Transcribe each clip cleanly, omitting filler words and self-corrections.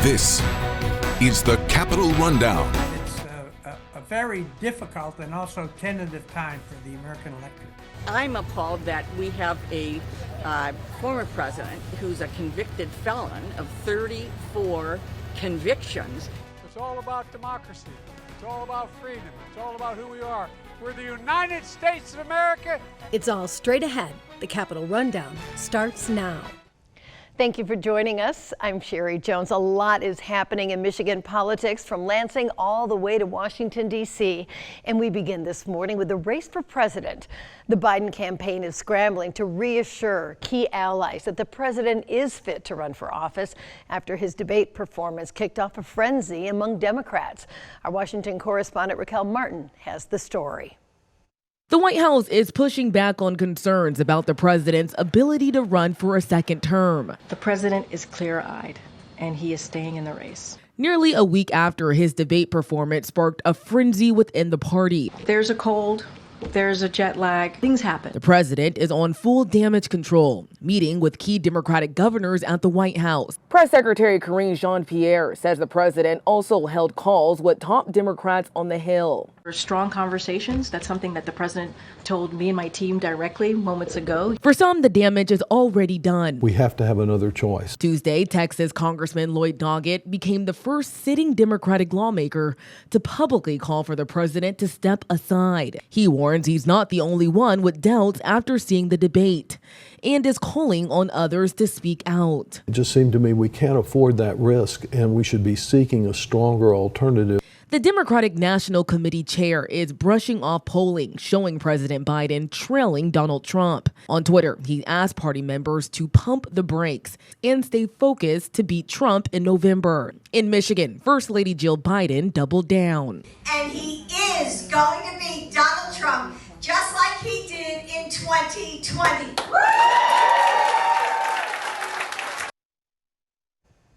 This is the Capitol Rundown. It's a very difficult and also tentative time for the American electorate. I'm appalled that we have a former president who's a convicted felon of 34 convictions. It's all about democracy. It's all about freedom. It's all about who we are. We're the United States of America. It's all straight ahead. The Capitol Rundown starts now. Thank you for joining us. I'm Sherry Jones. A lot is happening in Michigan politics, from Lansing all the way to Washington, D.C. And we begin this morning with the race for president. The Biden campaign is scrambling to reassure key allies that the president is fit to run for office after his debate performance kicked off a frenzy among Democrats. Our Washington correspondent Raquel Martin has the story. The White House is pushing back on concerns about the president's ability to run for a second term. The president is clear-eyed, and he is staying in the race. Nearly a week after his debate performance sparked a frenzy within the party. There's a cold, there's a jet lag, things happen. The president is on full damage control, meeting with key Democratic governors at the White House. Press Secretary Karine Jean-Pierre says the president also held calls with top Democrats on the Hill. For strong conversations, that's something that the president told me and my team directly moments ago. For some, the damage is already done. We have to have another choice. Tuesday, Texas Congressman Lloyd Doggett became the first sitting Democratic lawmaker to publicly call for the president to step aside. He warns he's not the only one with doubts after seeing the debate, and is calling on others to speak out. It just seemed to me we can't afford that risk, and we should be seeking a stronger alternative. The Democratic National Committee chair is brushing off polling showing President Biden trailing Donald Trump. On Twitter, he asked party members to pump the brakes and stay focused to beat Trump in November. In Michigan, First Lady Jill Biden doubled down. And he is going to beat Donald Trump just like he did in 2020.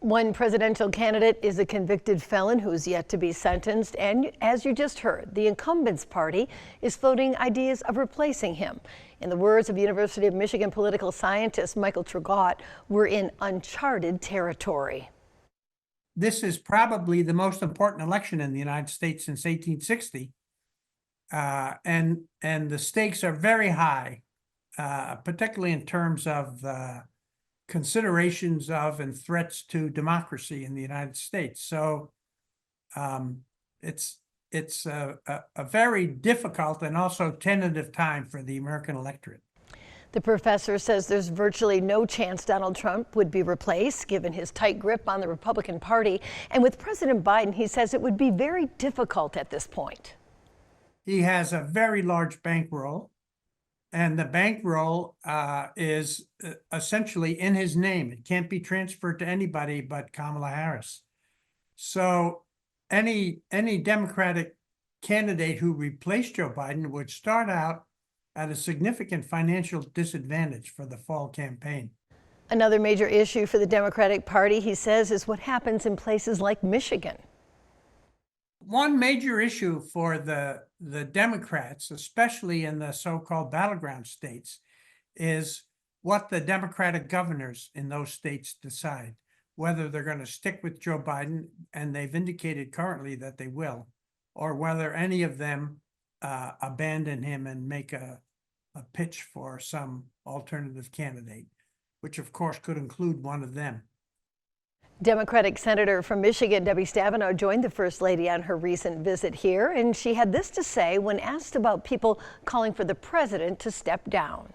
One presidential candidate is a convicted felon who's yet to be sentenced. And as you just heard, the incumbent's party is floating ideas of replacing him. In the words of University of Michigan political scientist Michael Traugott, we're in uncharted territory. This is probably the most important election in the United States since 1860. And the stakes are very high, particularly in terms of considerations of and threats to democracy in the United States. So it's a very difficult and also tentative time for the American electorate. The professor says there's virtually no chance Donald Trump would be replaced, given his tight grip on the Republican Party. And with President Biden, he says it would be very difficult at this point. He has a very large bankroll, and the bankroll is essentially in his name. It can't be transferred to anybody but Kamala Harris. So any Democratic candidate who replaced Joe Biden would start out at a significant financial disadvantage for the fall campaign. Another major issue for the Democratic Party, he says, is what happens in places like Michigan. One major issue for the Democrats, especially in the so-called battleground states, is what the Democratic governors in those states decide, whether they're going to stick with Joe Biden, and they've indicated currently that they will, or whether any of them abandon him and make a pitch for some alternative candidate, which of course could include one of them. Democratic Senator from Michigan, Debbie Stabenow, joined the First Lady on her recent visit here, and she had this to say when asked about people calling for the president to step down.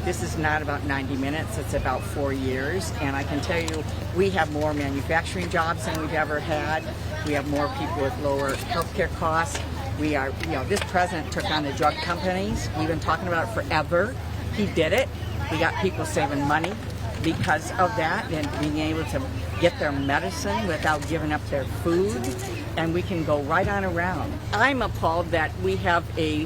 This is not about 90 minutes, it's about 4 years. And I can tell you, we have more manufacturing jobs than we've ever had. We have more people with lower healthcare costs. We are, this president took on the drug companies. We've been talking about it forever. He did it. We got people saving money because of that, and being able to get their medicine without giving up their food, and we can go right on around. I'm appalled that we have a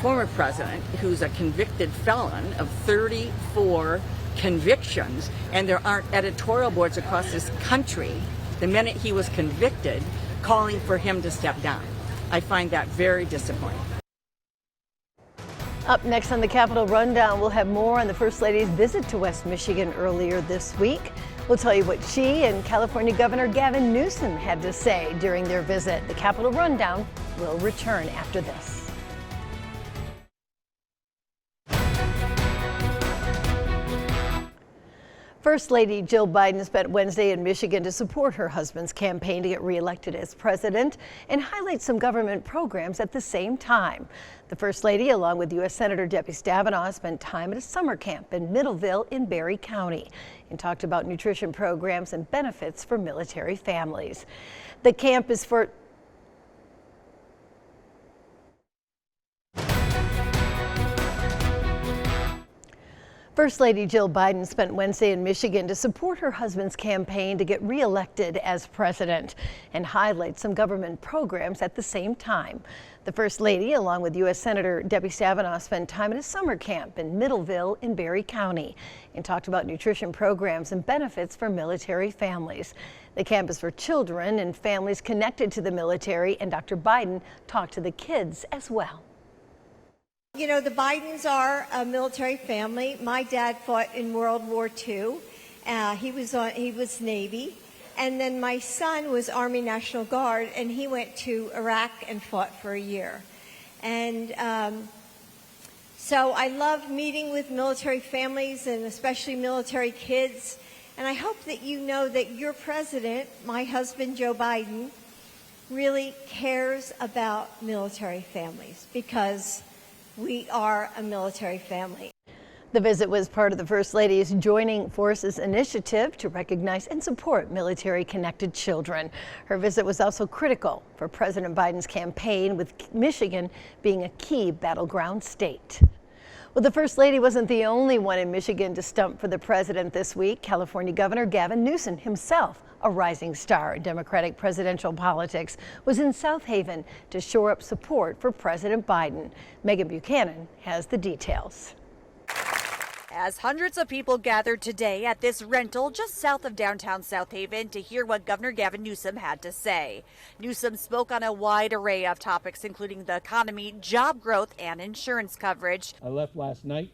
former president who's a convicted felon of 34 convictions, and there aren't editorial boards across this country the minute he was convicted calling for him to step down. I find that very disappointing. Up next on the Capitol Rundown, we'll have more on the First Lady's visit to West Michigan earlier this week. We'll tell you what she and California Governor Gavin Newsom had to say during their visit. The Capitol Rundown will return after this. First Lady Jill Biden spent Wednesday in Michigan to support her husband's campaign to get reelected as president and highlight some government programs at the same time. The First Lady, along with U.S. Senator Debbie Stabenow, spent time at a summer camp in Middleville in Barry County and talked about nutrition programs and benefits for military families. The camp is for First Lady Jill Biden spent Wednesday in Michigan to support her husband's campaign to get reelected as president and highlight some government programs at the same time. The First Lady, along with U.S. Senator Debbie Stabenow, spent time at a summer camp in Middleville in Barry County and talked about nutrition programs and benefits for military families. The camp is for children and families connected to the military, and Dr. Biden talked to the kids as well. You know, the Bidens are a military family. My dad fought in World War II. He was Navy. And then my son was Army National Guard, and he went to Iraq and fought for a year. And so I love meeting with military families and especially military kids. And I hope that you know that your president, my husband Joe Biden, really cares about military families, because we are a military family. The visit was part of the First Lady's Joining Forces initiative to recognize and support military-connected children. Her visit was also critical for President Biden's campaign, with Michigan being a key battleground state. Well, the First Lady wasn't the only one in Michigan to stump for the president this week. California Governor Gavin Newsom himself, a rising star in Democratic presidential politics, was in South Haven to shore up support for President Biden. Megan Buchanan has the details. As hundreds of people gathered today at this rental just south of downtown South Haven to hear what Governor Gavin Newsom had to say. Newsom spoke on a wide array of topics, including the economy, job growth, and insurance coverage. I left last night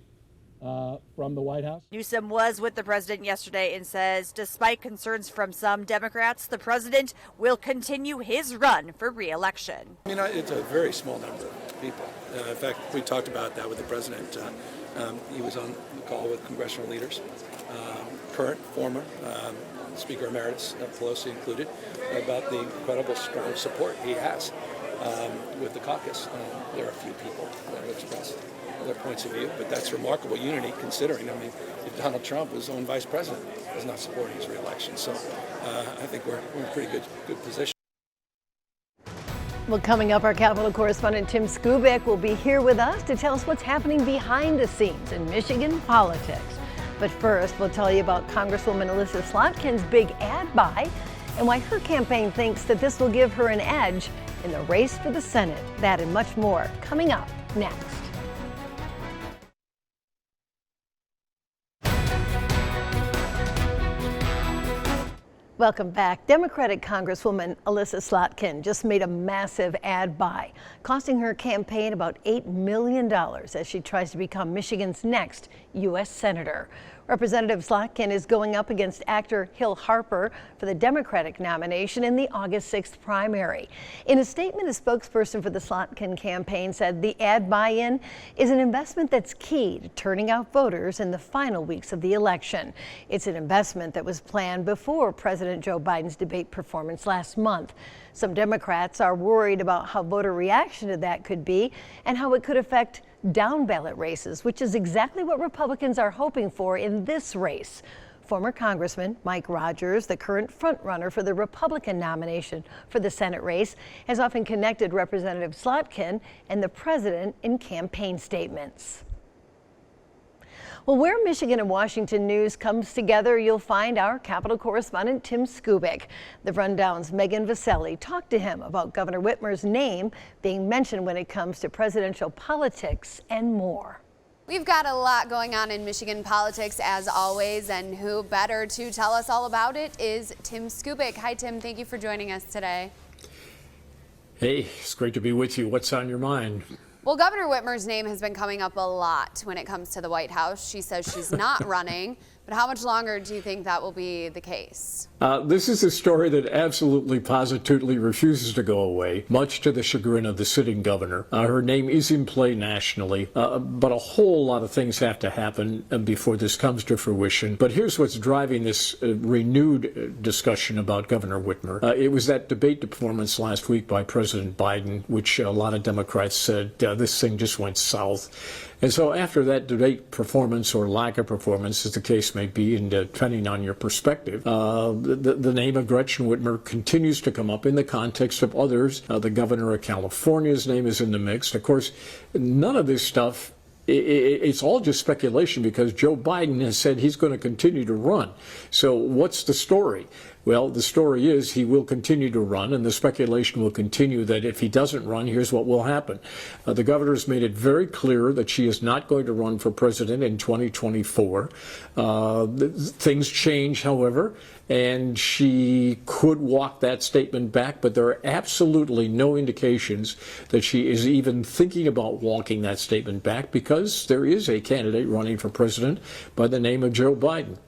from the White House. Newsom was with the president yesterday and says despite concerns from some Democrats, the president will continue his run for re-election. I mean, it's a very small number of people. In fact, we talked about that with the president. He was on the call with congressional leaders, current, former, Speaker Emeritus Pelosi included, about the incredible strong support he has with the caucus. There are a few people that have expressed their points of view, but that's remarkable unity considering, I mean, if Donald Trump, his own vice president, is not supporting his re-election. So I think we're in a pretty good position. Well, coming up, our Capitol correspondent Tim Skubic will be here with us to tell us what's happening behind the scenes in Michigan politics. But first, we'll tell you about Congresswoman Elissa Slotkin's big ad buy and why her campaign thinks that this will give her an edge in the race for the Senate. That and much more coming up next. Welcome back. Democratic Congresswoman Elissa Slotkin just made a massive ad buy, costing her campaign about $8 million as she tries to become Michigan's next U.S. Senator. Representative Slotkin is going up against actor Hill Harper for the Democratic nomination in the August 6th primary. In a statement, a spokesperson for the Slotkin campaign said the ad buy-in is an investment that's key to turning out voters in the final weeks of the election. It's an investment that was planned before President Joe Biden's debate performance last month. Some Democrats are worried about how voter reaction to that could be and how it could affect down-ballot races, which is exactly what Republicans are hoping for in this race. Former Congressman Mike Rogers, the current frontrunner for the Republican nomination for the Senate race, has often connected Representative Slotkin and the president in campaign statements. Well, where Michigan and Washington news comes together, you'll find our Capitol correspondent Tim Skubic. The Rundown's Megan Vaselli talked to him about Governor Whitmer's name being mentioned when it comes to presidential politics and more. We've got a lot going on in Michigan politics as always, and who better to tell us all about it is Tim Skubic. Hi, Tim. Thank you for joining us today. Hey, it's great to be with you. What's on your mind? Well, Governor Whitmer's name has been coming up a lot when it comes to the White House. She says she's not running, But how much longer do you think that will be the case? This is a story that absolutely, positively refuses to go away, much to the chagrin of the sitting governor. Her name is in play nationally, but a whole lot of things have to happen before this comes to fruition. But here's what's driving this renewed discussion about Governor Whitmer. It was that debate performance last week by President Biden, which a lot of Democrats said this thing just went south. And so after that debate performance, or lack of performance, as the case may be, and depending on your perspective, the name of Gretchen Whitmer continues to come up in the context of others. The governor of California's name is in the mix. Of course, none of this stuff, it's all just speculation, because Joe Biden has said he's going to continue to run. So what's the story? Well, the story is he will continue to run, and the speculation will continue that if he doesn't run, here's what will happen. The governor has made it very clear that she is not going to run for president in 2024. Things change, however, and she could walk that statement back, but there are absolutely no indications that she is even thinking about walking that statement back, because there is a candidate running for president by the name of Joe Biden.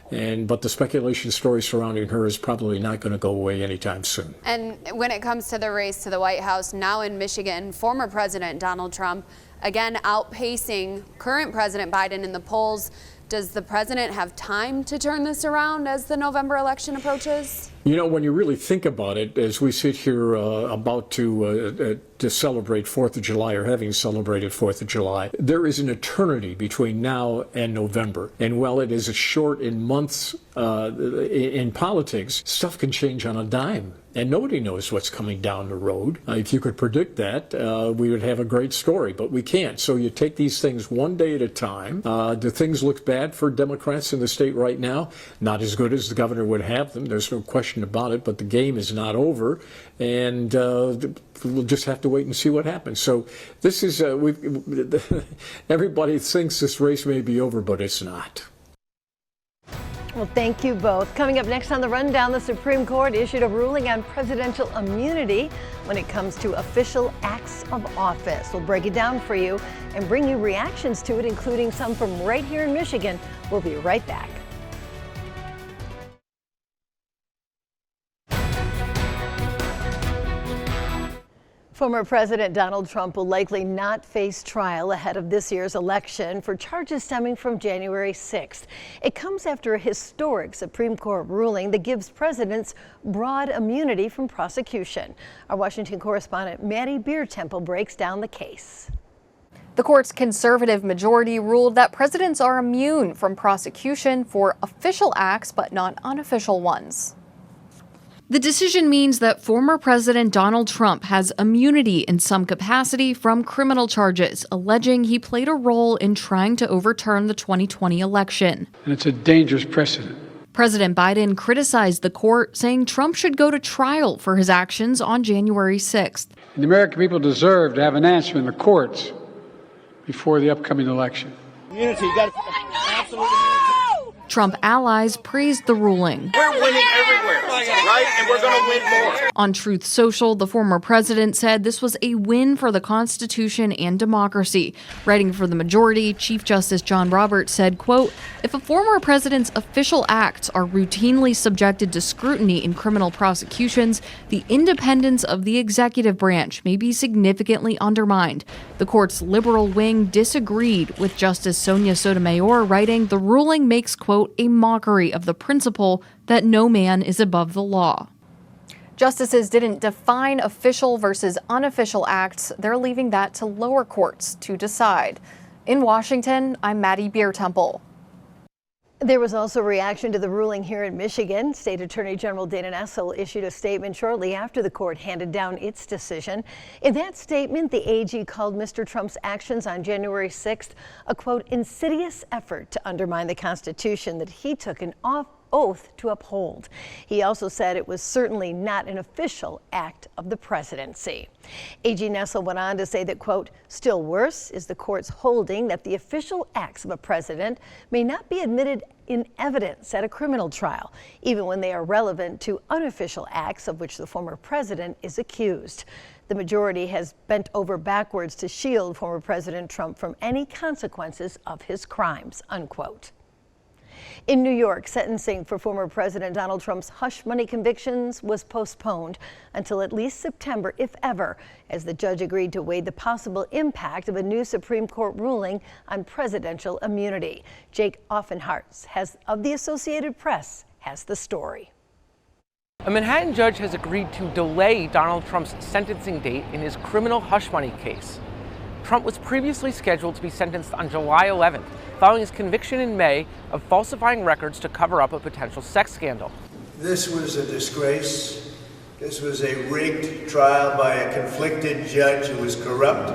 But the speculation story surrounding her is probably not going to go away anytime soon. And when it comes to the race to the White House, now in Michigan, former President Donald Trump, again outpacing current President Biden in the polls. Does the president have time to turn this around as the November election approaches? You know, when you really think about it, as we sit here about to celebrate 4th of July, or having celebrated 4th of July, there is an eternity between now and November. And while it is a short in months in politics, stuff can change on a dime. And nobody knows what's coming down the road. If you could predict that, we would have a great story, but we can't. So you take these things one day at a time. Do things look bad for Democrats in the state right now? Not as good as the governor would have them. There's no question about it, but the game is not over. And we'll just have to wait and see what happens. So this is, everybody thinks this race may be over, but it's not. Well, thank you both. Coming up next on the Rundown, the Supreme Court issued a ruling on presidential immunity when it comes to official acts of office. We'll break it down for you and bring you reactions to it, including some from right here in Michigan. We'll be right back. Former President Donald Trump will likely not face trial ahead of this year's election for charges stemming from January 6th. It comes after a historic Supreme Court ruling that gives presidents broad immunity from prosecution. Our Washington correspondent Maddie Biertemple breaks down the case. The court's conservative majority ruled that presidents are immune from prosecution for official acts, but not unofficial ones. The decision means that former President Donald Trump has immunity in some capacity from criminal charges, alleging he played a role in trying to overturn the 2020 election. And it's a dangerous precedent. President Biden criticized the court, saying Trump should go to trial for his actions on January 6th. And the American people deserve to have an answer in the courts before the upcoming election. Unity, you got absolute immunity. Trump allies praised the ruling. We're winning everywhere, right? And we're going to win more. On Truth Social, the former president said this was a win for the Constitution and democracy. Writing for the majority, Chief Justice John Roberts said, quote, "If a former president's official acts are routinely subjected to scrutiny in criminal prosecutions, the independence of the executive branch may be significantly undermined." The court's liberal wing disagreed with Justice Sonia Sotomayor, writing, "The ruling makes, quote, a mockery of the principle that no man is above the law." Justices didn't define official versus unofficial acts. They're leaving that to lower courts to decide. In Washington, I'm Maddie Biertemple. There was also reaction to the ruling here in Michigan. State Attorney General Dana Nessel issued a statement shortly after the court handed down its decision. In that statement, the AG called Mr. Trump's actions on January 6th a, quote, insidious effort to undermine the Constitution that he took an oath to uphold. He also said it was certainly not an official act of the presidency. AG Nessel went on to say that, quote, still worse is the court's holding that the official acts of a president may not be admitted in evidence at a criminal trial, even when they are relevant to unofficial acts of which the former president is accused. The majority has bent over backwards to shield former President Trump from any consequences of his crimes, unquote. In New York, sentencing for former President Donald Trump's hush money convictions was postponed until at least September, if ever, as the judge agreed to weigh the possible impact of a new Supreme Court ruling on presidential immunity. Jake Offenhartz of the Associated Press has the story. A Manhattan judge has agreed to delay Donald Trump's sentencing date in his criminal hush money case. Trump was previously scheduled to be sentenced on July 11th, following his conviction in May of falsifying records to cover up a potential sex scandal. This was a disgrace. This was a rigged trial by a conflicted judge who was corrupt.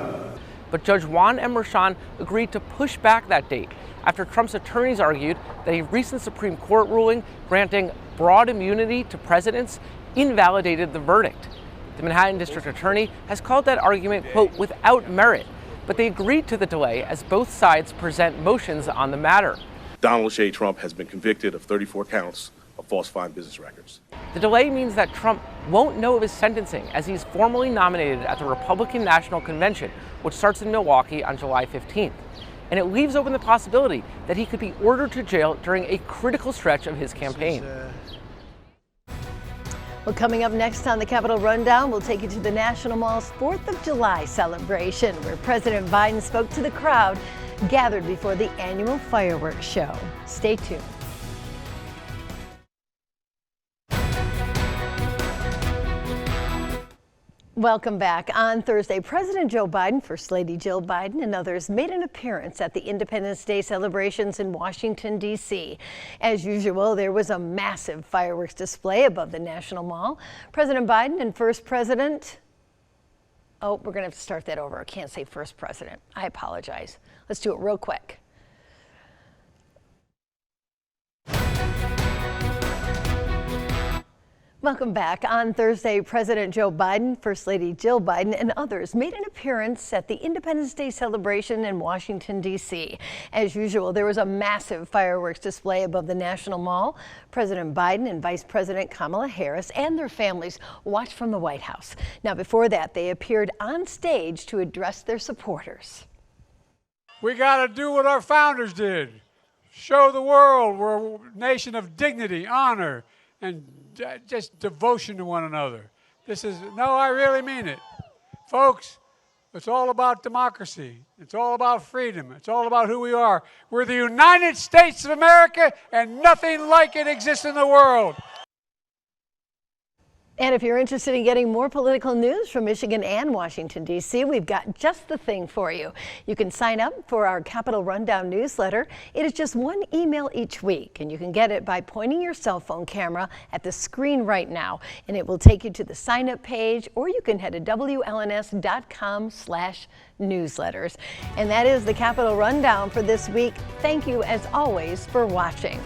But Judge Juan M. Merchan agreed to push back that date after Trump's attorneys argued that a recent Supreme Court ruling granting broad immunity to presidents invalidated the verdict. The Manhattan District Attorney has called that argument, quote, without merit, but they agreed to the delay as both sides present motions on the matter. Donald J. Trump has been convicted of 34 counts of falsifying business records. The delay means that Trump won't know of his sentencing as he's formally nominated at the Republican National Convention, which starts in Milwaukee on July 15th. And it leaves open the possibility that he could be ordered to jail during a critical stretch of his campaign. Well, coming up next on the Capitol Rundown, we'll take you to the National Mall's 4th of July celebration, where President Biden spoke to the crowd gathered before the annual fireworks show. Stay tuned. Welcome back. On Thursday, President Joe Biden, First Lady Jill Biden, and others made an appearance at the Independence Day celebrations in Washington, D.C. As usual, there was a massive fireworks display above the National Mall. President Biden and First President... Oh, we're going to have to start that over. I can't say First President. I apologize. Let's do it real quick. Welcome back. On Thursday, President Joe Biden, First Lady Jill Biden, and others made an appearance at the Independence Day celebration in Washington, D.C. As usual, there was a massive fireworks display above the National Mall. President Biden and Vice President Kamala Harris and their families watched from the White House. Now, before that, they appeared on stage to address their supporters. We got to do what our founders did. Show the world we're a nation of dignity, honor, and just devotion to one another. I really mean it. Folks, it's all about democracy. It's all about freedom. It's all about who we are. We're the United States of America, and nothing like it exists in the world. And if you're interested in getting more political news from Michigan and Washington, D.C., we've got just the thing for you. You can sign up for our Capitol Rundown newsletter. It is just one email each week, and you can get it by pointing your cell phone camera at the screen right now, and it will take you to the sign-up page, or you can head to WLNS.com/newsletters. And that is the Capitol Rundown for this week. Thank you, as always, for watching.